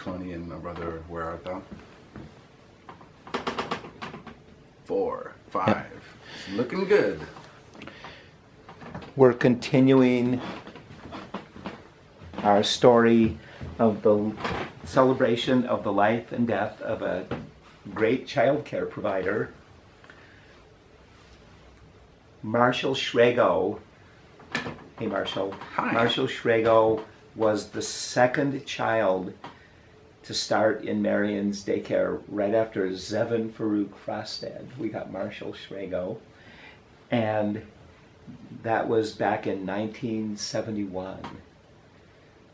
20 and my brother, where art thou? 4, 5. Yep. It's looking good. We're continuing our story of the celebration of the life and death of a great child care provider, Marshall Schrago. Hey, Marshall. Hi. Marshall Schrago was the second child to start in Marian's daycare right after Zevin Farouk Frostad. We got Marshall Schrago, and that was back in 1971.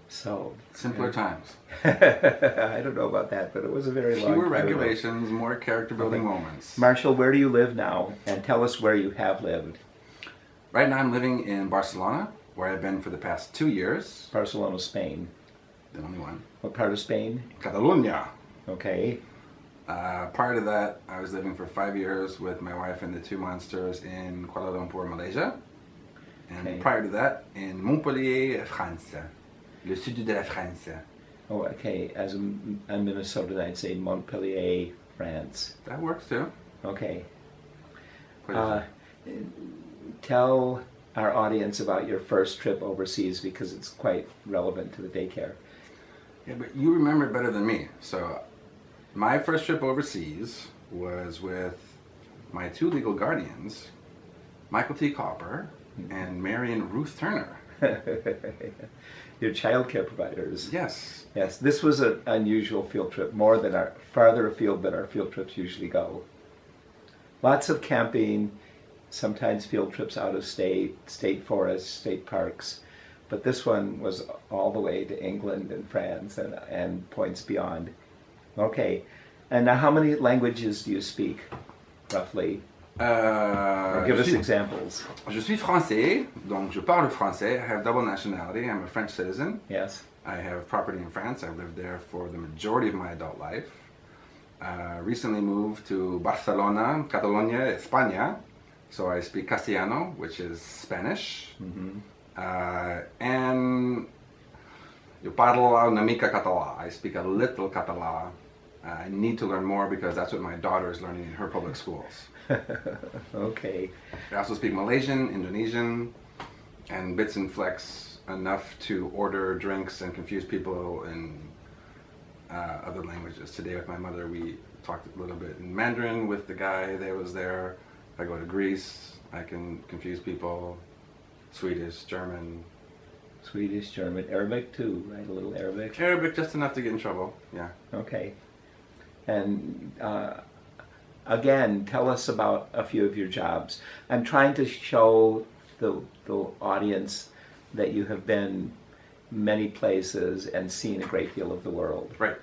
So Simpler times. I don't know about that, but it was a very long time Fewer ago. regulations, more character-building moments. Marshall, where do you live now? And tell us where you have lived. Right now I'm living in Barcelona, where I've been for the past 2 years. Barcelona, Spain. The only one. What part of Spain? Catalonia. Okay. Prior to that, I was living for 5 years with my wife and the 2 monsters in Kuala Lumpur, Malaysia. And Okay. prior to that, in Montpellier, France. Le sud de la France. Oh, okay. As a Minnesotan, I'd say Montpellier, France. That works too. Okay. Please. Tell our audience about your first trip overseas because it's quite relevant to the daycare. Yeah, but you remember it better than me. So, my first trip overseas was with my 2 legal guardians, Michael T. Copper and Marian Ruth Turner. Your child care providers. Yes. Yes, this was an unusual field trip, farther afield than our field trips usually go. Lots of camping, sometimes field trips out of state, state forests, state parks, but this one was all the way to England and France and points beyond. Okay, and now how many languages do you speak, roughly? Or give us examples. Je suis français, donc je parle français. I have double nationality. I'm a French citizen. Yes. I have property in France. I've lived there for the majority of my adult life. Recently moved to Barcelona, Catalonia, España. So I speak Castellano, which is Spanish. Mm-hmm. And yo parlo una mica català. I speak a little Català. I need to learn more because that's what my daughter is learning in her public schools. Okay. I also speak Malaysian, Indonesian, and bits and flecks enough to order drinks and confuse people in other languages. Today with my mother, we talked a little bit in Mandarin with the guy that was there. If I go to Greece, I can confuse people. Swedish, German. Swedish, German, Arabic too, right? A little Arabic. Arabic, just enough to get in trouble, yeah. Okay. And again, tell us about a few of your jobs. I'm trying to show the audience that you have been many places and seen a great deal of the world. Right.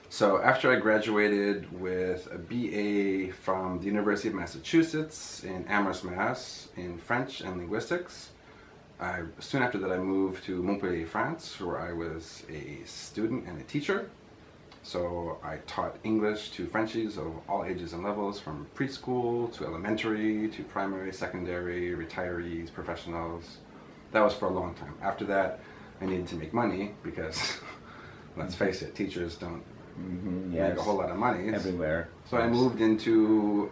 So after I graduated with a BA from the University of Massachusetts in Amherst, Mass. in French and linguistics, soon after that I moved to Montpellier, France, where I was a student and a teacher. So I taught English to Frenchies of all ages and levels, from preschool to elementary to primary, secondary, retirees, professionals. That was for a long time. After that, I needed to make money because, let's face it, teachers don't make a whole lot of money. Everywhere. So I moved into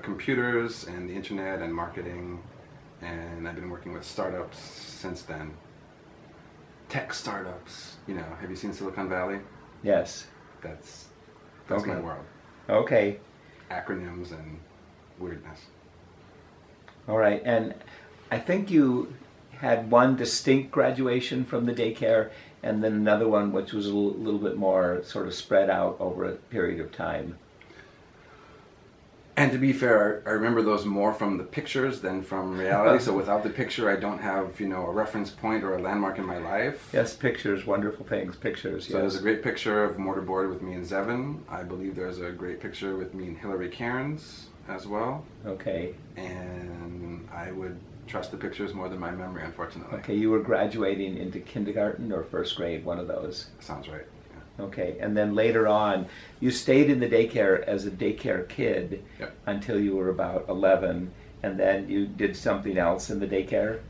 computers and the internet and marketing, and I've been working with startups since then. Tech startups. You know, have you seen Silicon Valley? Yes. That's Okay. my world. Okay. Acronyms and weirdness. All right. And I think you had one distinct graduation from the daycare and then another one which was a little bit more sort of spread out over a period of time. And to be fair, I remember those more from the pictures than from reality. So without the picture, I don't have, a reference point or a landmark in my life. Yes, pictures, wonderful things, pictures, So there's a great picture of mortarboard with me and Zevin. I believe there's a great picture with me and Hillary Cairns as well. Okay. And I would trust the pictures more than my memory, unfortunately. Okay, you were graduating into kindergarten or first grade, one of those. Sounds right. Okay, and then later on, you stayed in the daycare as a daycare kid Yep. until you were about 11, and then you did something else in the daycare?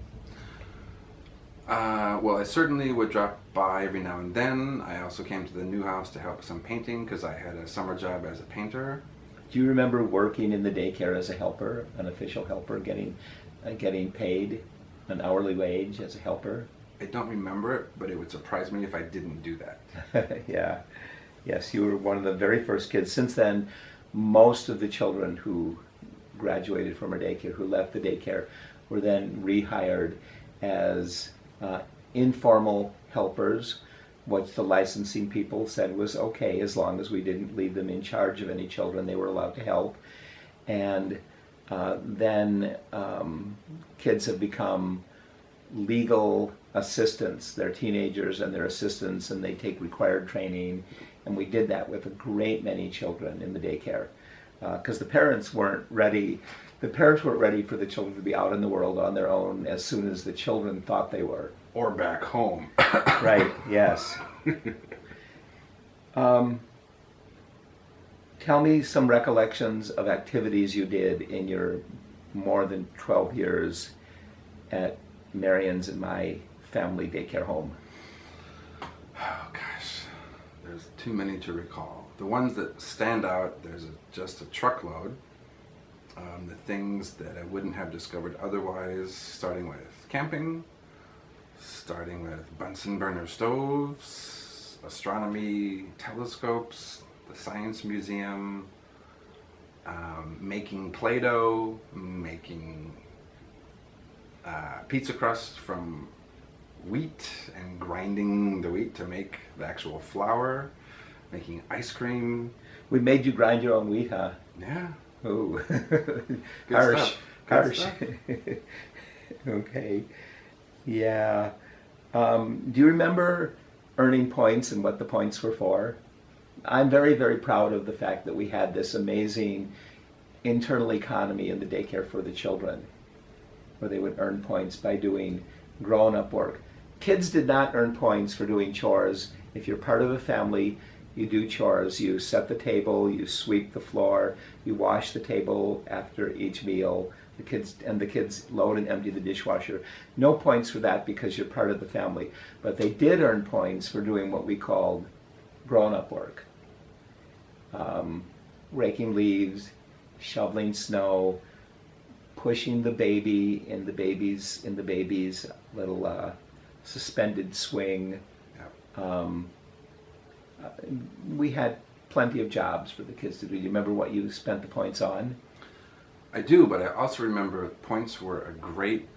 Well, I certainly would drop by every now and then. I also came to the new house to help with some painting because I had a summer job as a painter. Do you remember working in the daycare as a helper, an official helper, getting paid an hourly wage as a helper? I don't remember it, but it would surprise me if I didn't do that. Yeah. Yes, you were one of the very first kids. Since then, most of the children who graduated from our daycare, who left the daycare, were then rehired as informal helpers, what the licensing people said was okay, as long as we didn't leave them in charge of any children, they were allowed to help. And then kids have become legal assistants. They're teenagers and they're assistants, and they take required training. And we did that with a great many children in the daycare because the parents weren't ready. The parents weren't ready for the children to be out in the world on their own as soon as the children thought they were. Or back home. Right, yes. Tell me some recollections of activities you did in your more than 12 years at Marian's and my family daycare home. Oh gosh, there's too many to recall. The ones that stand out, there's just a truckload. The things that I wouldn't have discovered otherwise, starting with camping, starting with Bunsen burner stoves, astronomy telescopes, the science museum, making Play-Doh, making pizza crust from wheat and grinding the wheat to make the actual flour, making ice cream. We made you grind your own wheat, huh? Yeah. Oh, Good harsh, stuff. harsh. Stuff. Okay, yeah. Do you remember earning points and what the points were for? I'm very, very proud of the fact that we had this amazing internal economy in the daycare for the children, where they would earn points by doing grown-up work. Kids did not earn points for doing chores. If you're part of a family, you do chores. You set the table, you sweep the floor, you wash the table after each meal. The kids load and empty the dishwasher. No points for that because you're part of the family. But they did earn points for doing what we called grown-up work. Raking leaves, shoveling snow, pushing the baby in the baby's little suspended swing. We had plenty of jobs for the kids to do. Do you remember what you spent the points on? I do, but I also remember points were a great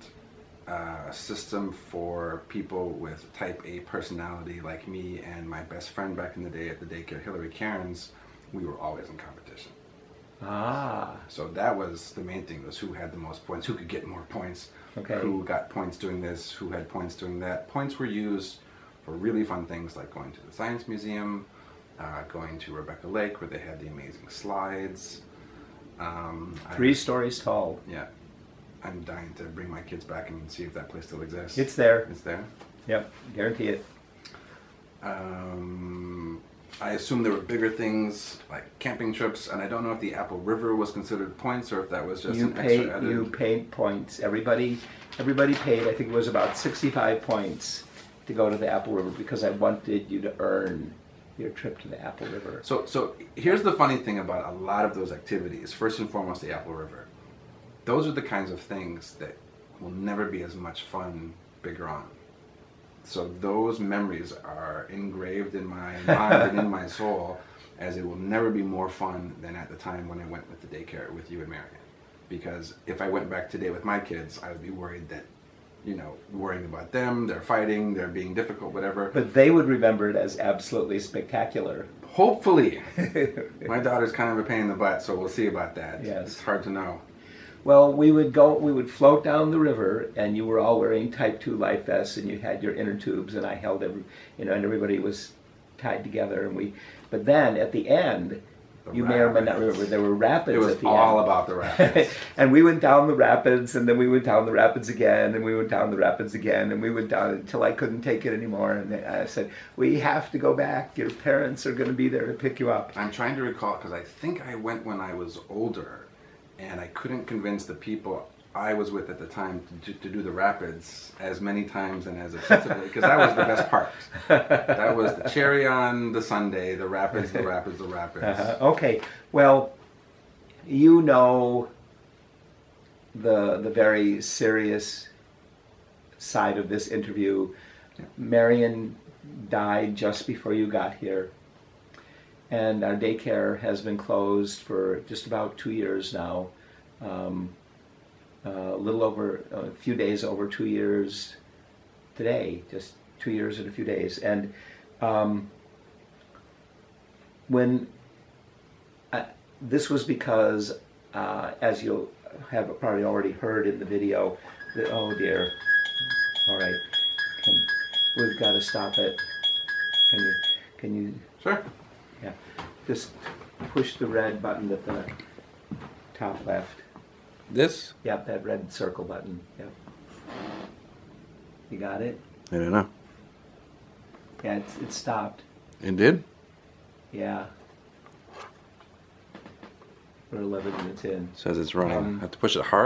system for people with type A personality like me and my best friend back in the day at the daycare, Hillary Cairns. We were always in competition. Ah. So that was the main thing, was who had the most points, who could get more points, Okay. who got points doing this, who had points doing that. Points were used for really fun things like going to the Science Museum, going to Rebecca Lake where they had the amazing slides. 3 stories tall. Yeah. I'm dying to bring my kids back and see if that place still exists. It's there. It's there? Yep, guarantee it. I assume there were bigger things like camping trips, and I don't know if the Apple River was considered points or if that was just extra added. You paid points. Everybody paid, I think it was about 65 points to go to the Apple River because I wanted you to earn your trip to the Apple River. So here's the funny thing about a lot of those activities. First and foremost, the Apple River. Those are the kinds of things that will never be as much fun bigger on. So those memories are engraved in my mind and in my soul, as it will never be more fun than at the time when I went with the daycare with you and Marian. Because if I went back today with my kids, I would be worried that, worrying about them, they're fighting, they're being difficult, whatever. But they would remember it as absolutely spectacular. Hopefully. My daughter's kind of a pain in the butt, so we'll see about that. Yes. It's hard to know. Well, we would float down the river, and you were all wearing Type 2 life vests, and you had your inner tubes, and I held and everybody was tied together, but then at the end, you may or may not remember, there were rapids at the end. It was all about the rapids. And we went down the rapids, and then we went down the rapids again, and we went down the rapids again, and we went down until I couldn't take it anymore, and I said, we have to go back, your parents are going to be there to pick you up. I'm trying to recall, because I think I went when I was older, and I couldn't convince the people I was with at the time to do the rapids as many times and as extensively, because that was the best part. That was the cherry on the sundae, the rapids, the rapids, the rapids. Okay, well, you know the very serious side of this interview. Yeah. Marian died just before you got here, and our daycare has been closed for just about 2 years now. A few days over 2 years today, just 2 years and a few days. And this was because, as you'll have probably already heard in the video, oh dear, all right, we've got to stop it. Can you? Sure. Yeah, just push the red button at the top left. This? Yep, that red circle button. Yep. You got it? I don't know. Yeah, it stopped. It did? Yeah. We're 11 minutes in. Says it's running. I have to push it hard.